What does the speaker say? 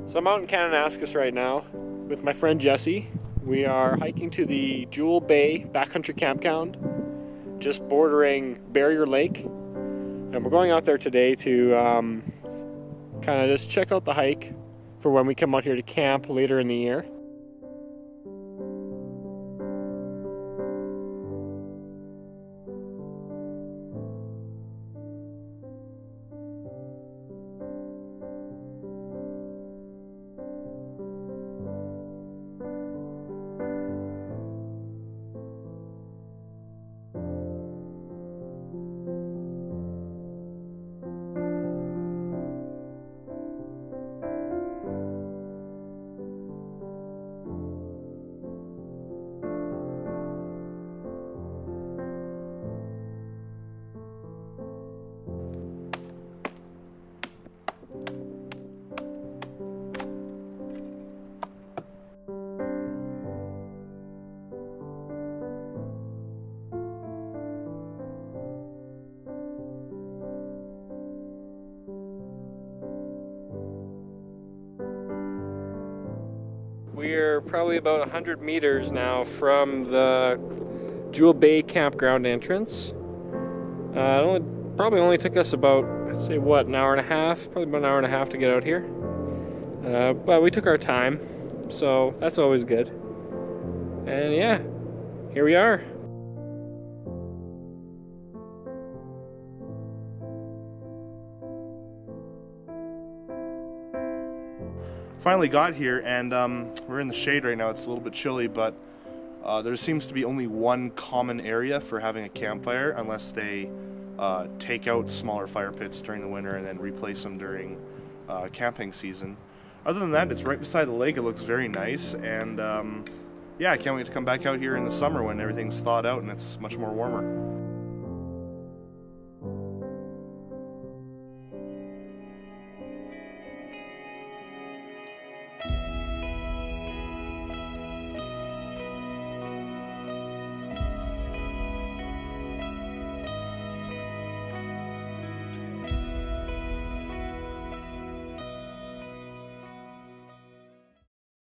So I'm out in Kananaskis right now with my friend Jesse. We are hiking to the Jewell Bay Backcountry Campground, just bordering Barrier Lake. And we're going out there today to kind of just check out the hike for when we come out here to camp later in the year. We're probably about 100 meters now from the Jewell Bay campground entrance. Probably only took us about, I'd say, what, an hour and a half? Probably about an hour and a half to get out here. But we took our time, so that's always good. And yeah, here we are. Finally got here, and we're in the shade right now. It's a little bit chilly, but there seems to be only one common area for having a campfire, unless they take out smaller fire pits during the winter and then replace them during camping season. Other than that, it's right beside the lake. It looks very nice, and yeah, I can't wait to come back out here in the summer when everything's thawed out and it's much more warmer.